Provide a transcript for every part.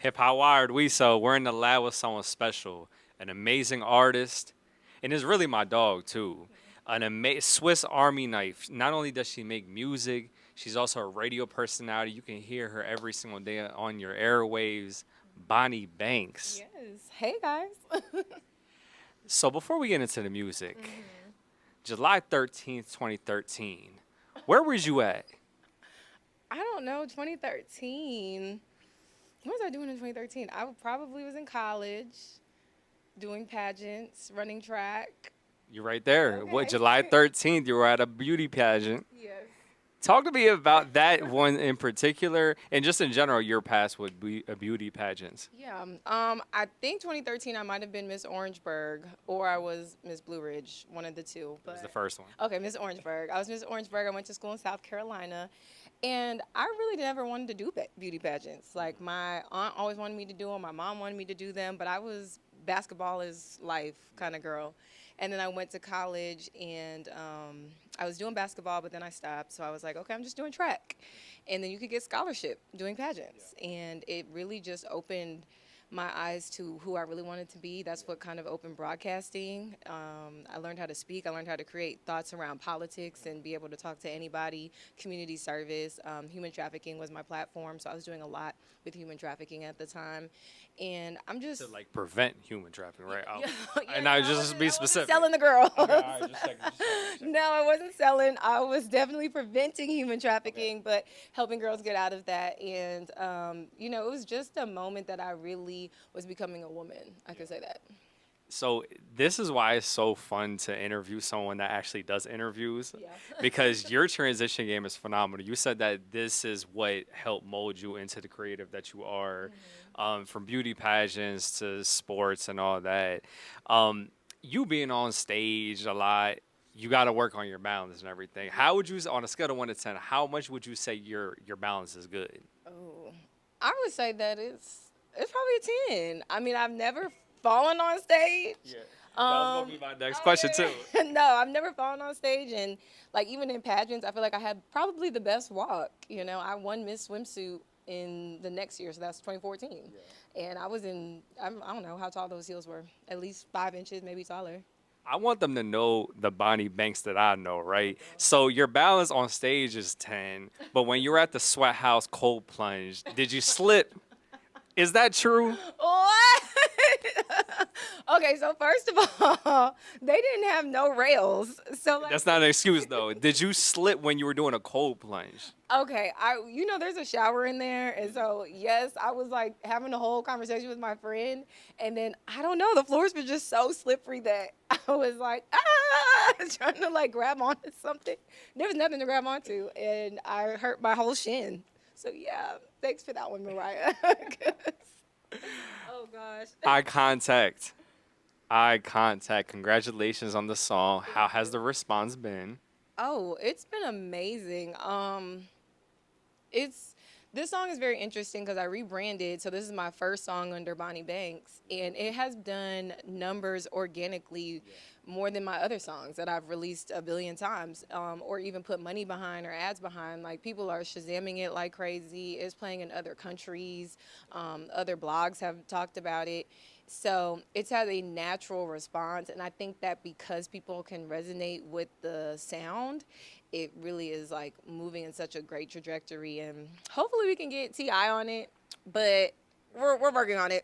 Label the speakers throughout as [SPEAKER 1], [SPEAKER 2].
[SPEAKER 1] Hip Hop Wired, we're in the lab with someone special, an amazing artist, and it's really my dog too. Swiss Army knife. Not only does she make music, she's also a radio personality. You can hear her every single day on your airwaves. Bonnie Banks.
[SPEAKER 2] Yes. Hey guys.
[SPEAKER 1] So before we get into the music,
[SPEAKER 2] hmm
[SPEAKER 1] July 13th, 2013, where was you at?
[SPEAKER 2] I don't know, 2013. What was I doing in 2013? I probably was in college doing pageants, running track.
[SPEAKER 1] You're right there. What,
[SPEAKER 2] Okay.
[SPEAKER 1] July 13th, you were at a beauty pageant.
[SPEAKER 2] Yes.
[SPEAKER 1] Talk to me about that one in particular, and just in general, your past with beauty pageants.
[SPEAKER 2] Yeah. I think 2013 I might have been Miss Orangeburg or I was Miss Blue Ridge, one of the two.
[SPEAKER 1] It was the
[SPEAKER 2] But
[SPEAKER 1] first one.
[SPEAKER 2] okay, Miss Orangeburg. I was Miss Orangeburg. I went to school in South Carolina, and I really never wanted to do beauty pageants. Like my aunt always wanted me to do them. My mom wanted me to do them, but I was basketball is life kind of girl. And then I went to college and I was doing basketball, but then I stopped. So I was like, okay, I'm just doing track. And then you could get scholarship doing pageants. And it really just opened my eyes to who I really wanted to be. That's what kind of opened broadcasting. I learned how to speak. I learned how to create thoughts around politics and be able to talk to anybody. Community service, human trafficking was my platform, so I was doing a lot with human trafficking at the time. And I'm just
[SPEAKER 1] To like prevent human trafficking, right?
[SPEAKER 2] yeah, yeah,
[SPEAKER 1] And
[SPEAKER 2] no,
[SPEAKER 1] I just be
[SPEAKER 2] I wasn't
[SPEAKER 1] specific.
[SPEAKER 2] selling the girls.
[SPEAKER 1] Okay, all right, just checking, just checking, just checking.
[SPEAKER 2] No, I wasn't selling. I was definitely preventing human trafficking, but helping girls get out of that. And, it was just a moment that I really was becoming a woman. I could say that.
[SPEAKER 1] So this is why it's so fun to interview someone that actually does interviews,
[SPEAKER 2] Yeah.
[SPEAKER 1] because your transition game is phenomenal. You said that this is what helped mold you into the creative that you are, from beauty pageants to sports and all that. You being on stage a lot, you got to work on your balance and everything. How would you, on a scale of 1 to 10, how much would you say your balance is good?
[SPEAKER 2] Oh, I would say that it's probably a 10. I mean, I've never fallen on stage.
[SPEAKER 1] Yeah, that was gonna
[SPEAKER 2] Um,
[SPEAKER 1] be my next
[SPEAKER 2] oh,
[SPEAKER 1] question too.
[SPEAKER 2] no, I've never fallen on stage, and like even in pageants, I feel like I had probably the best walk. I won Miss Swimsuit in the next year, so that's 2014, and I was in I don't know how tall those heels were, at least 5 inches, maybe taller.
[SPEAKER 1] I want them to know the Bonnie Banks that I know, right? So your balance on stage is 10, but when you're at the sweat house cold plunge, did you slip? Is that true?
[SPEAKER 2] What? Okay, so first of all, they didn't have no rails, so like.
[SPEAKER 1] That's not an excuse though. Did you slip when you were doing a cold plunge?
[SPEAKER 2] Okay, there's a shower in there, and so yes, I was like having a whole conversation with my friend, and then I don't know, the floors were just so slippery that I was like trying to like grab onto something. There was nothing to grab onto, and I hurt my whole shin. So yeah, thanks for that one, Mariah. Oh gosh.
[SPEAKER 1] Eye contact. Eye contact. Congratulations on the song. How has the response been?
[SPEAKER 2] Oh, it's been amazing. It's this song is very interesting because I rebranded. So this is my first song under Bonnie Banks, and it has done numbers organically more than my other songs that I've released a billion times, or even put money behind or ads behind. Like people are shazamming it like crazy. It's playing in other countries. Other blogs have talked about it. So it's had a natural response, and I think that because people can resonate with the sound, it really is like moving in such a great trajectory, and hopefully we can get Ti on it, but we're working on it.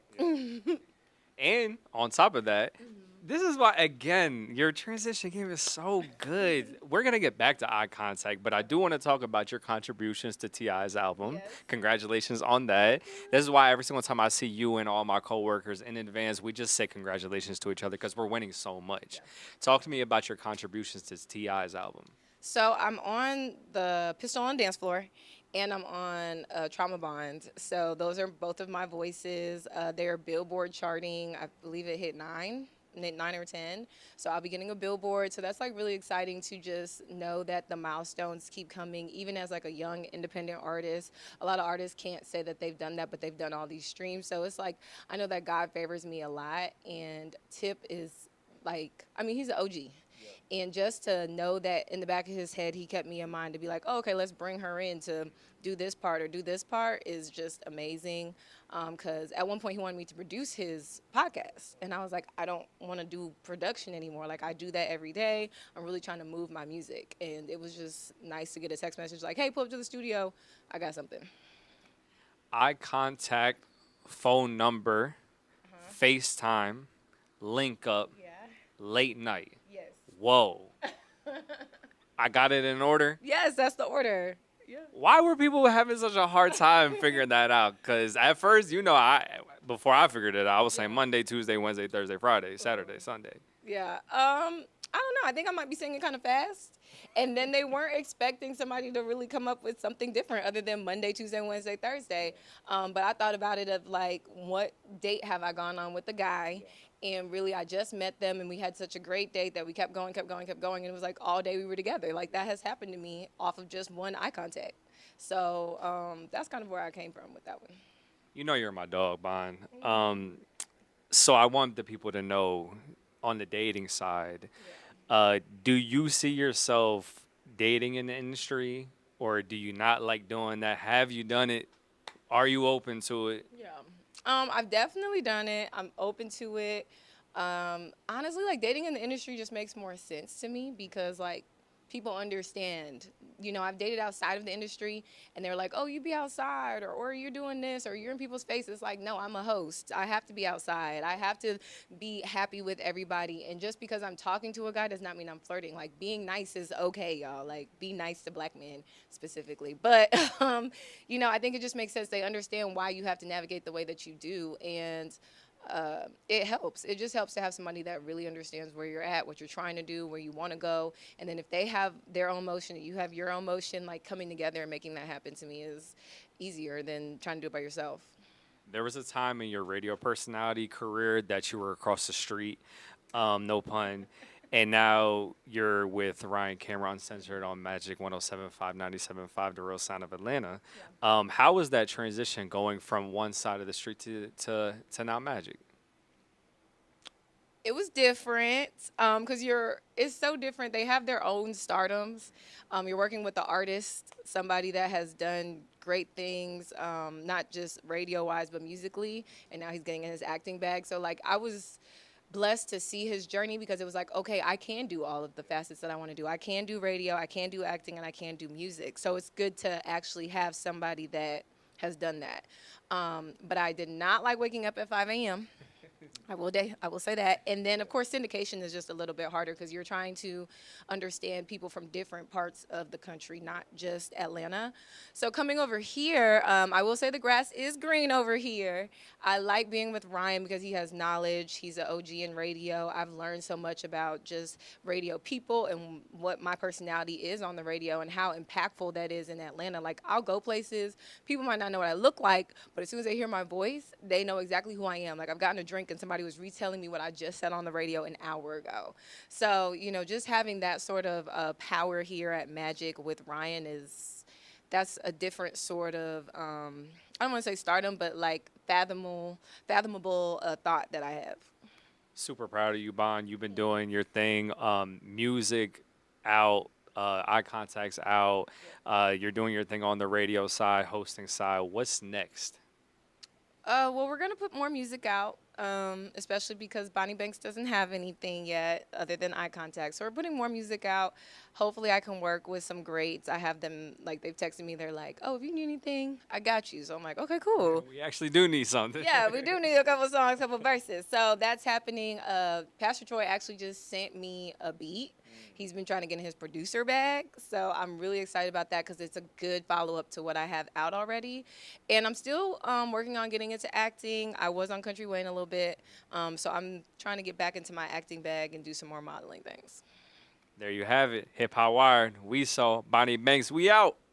[SPEAKER 1] And on top of that, this is why, again, your transition game is so good. We're going to get back to eye contact, but I do want to talk about your contributions to T.I.'s album.
[SPEAKER 2] Yes.
[SPEAKER 1] Congratulations on that. This is why every single time I see you and all my coworkers in advance, we just say congratulations to each other because we're winning so much. Talk to me about your contributions to T.I.'s album.
[SPEAKER 2] So I'm on the Pistol on Dance Floor, and I'm on Trauma Bond. So those are both of my voices. They're Billboard charting. I believe it hit 9 or 10. So I'll be getting a Billboard. So that's like really exciting to just know that the milestones keep coming, even as like a young independent artist. A lot of artists can't say that they've done that, but they've done all these streams. So it's like I know that God favors me a lot, and Tip is like, I mean, he's an OG. And just to know that in the back of his head, he kept me in mind to be like, oh, okay, let's bring her in to do this part or do this part is just amazing. Because at one point, he wanted me to produce his podcast. And I was like, I don't want to do production anymore. Like, I do that every day. I'm really trying to move my music. And it was just nice to get a text message like, hey, pull up to the studio. I got something.
[SPEAKER 1] Eye contact, phone number,
[SPEAKER 2] Uh-huh.
[SPEAKER 1] FaceTime, link up,
[SPEAKER 2] Yeah.
[SPEAKER 1] late night.
[SPEAKER 2] Yes.
[SPEAKER 1] Whoa. I got it in order.
[SPEAKER 2] Yes, that's the order. Yeah.
[SPEAKER 1] Why were people having such a hard time figuring that out? Because at first, I before I figured it out, I was saying
[SPEAKER 2] Yeah.
[SPEAKER 1] Monday, Tuesday, Wednesday, Thursday, Friday, Saturday,
[SPEAKER 2] Mhm.
[SPEAKER 1] Sunday.
[SPEAKER 2] Yeah. I don't know. I think I might be singing kind of fast. And then they weren't expecting somebody to really come up with something different other than Monday, Tuesday, Wednesday, Thursday. But I thought about it of like, what date have I gone on with the guy? And really, I just met them and we had such a great date that we kept going, kept going, kept going. And it was like all day we were together. Like that has happened to me off of just one eye contact. So that's kind of where I came from with that one.
[SPEAKER 1] You know you're my dog, Bon. So I want the people to know on the dating side,
[SPEAKER 2] Yeah.
[SPEAKER 1] do you see yourself dating in the industry or do you not like doing that? Have you done it? Are you open to it?
[SPEAKER 2] Yeah. I've definitely done it. I'm open to it. Honestly, like dating in the industry just makes more sense to me because like people understand. You know, I've dated outside of the industry and they're like, "Oh, you be outside or you're doing this or you're in people's faces." Like, "No, I'm a host. I have to be outside. I have to be happy with everybody." And just because I'm talking to a guy does not mean I'm flirting. Like being nice is okay, y'all. Like be nice to black men specifically. But I think it just makes sense. They understand why you have to navigate the way that you do, and it helps. It just helps to have somebody that really understands where you're at, what you're trying to do, where you want to go, and then if they have their own motion and you have your own motion, like coming together and making that happen to me is easier than trying to do it by yourself.
[SPEAKER 1] There was a time in your radio personality career that you were across the street, no pun, and now you're with Ryan Cameron Censored on Magic 107.5, 97.5, The Real Sound of Atlanta.
[SPEAKER 2] Yeah.
[SPEAKER 1] How was that transition going from one side of the street to now Magic?
[SPEAKER 2] It was different because it's so different. They have their own stardoms. You're working with the artist, somebody that has done great things, not just radio wise, but musically. And now he's getting in his acting bag. So, like, I was blessed to see his journey because it was like, okay, I can do all of the facets that I want to do. I can do radio, I can do acting, and I can do music. So, it's good to actually have somebody that has done that. But I did not like waking up at 5 a.m. I will say that. And then, of course, syndication is just a little bit harder because you're trying to understand people from different parts of the country, not just Atlanta. So coming over here, I will say the grass is green over here. I like being with Ryan because he has knowledge. He's an OG in radio. I've learned so much about just radio people and what my personality is on the radio and how impactful that is in Atlanta. Like, I'll go places, people might not know what I look like, but as soon as they hear my voice, they know exactly who I am. Like, I've gotten a drink and somebody was retelling me what I just said on the radio an hour ago. So, just having that sort of power here at Magic with Ryan that's a different sort of I don't want to say stardom, but like fathomable thought that I have.
[SPEAKER 1] Super proud of you, Bon. You've been doing your thing. Music out, eye contacts out. You're doing your thing on the radio side, hosting side. What's next?
[SPEAKER 2] Well, we're gonna put more music out, especially because Bonnie Banks doesn't have anything yet other than eye contact. So we're putting more music out. Hopefully, I can work with some greats. I have them like they've texted me. They're like, "Oh, if you need anything, I got you." So I'm like, "Okay, cool."
[SPEAKER 1] We actually do need something.
[SPEAKER 2] Yeah, we do need a couple songs, couple verses. So that's happening. Pastor Troy actually just sent me a beat. He's been trying to get in his producer bag. So I'm really excited about that because it's a good follow up to what I have out already. And I'm still working on getting into acting. I was on Country Wayne a little bit. So I'm trying to get back into my acting bag and do some more modeling things.
[SPEAKER 1] There you have it. Hip Hop Wired. We saw Bonnie Banks. We out.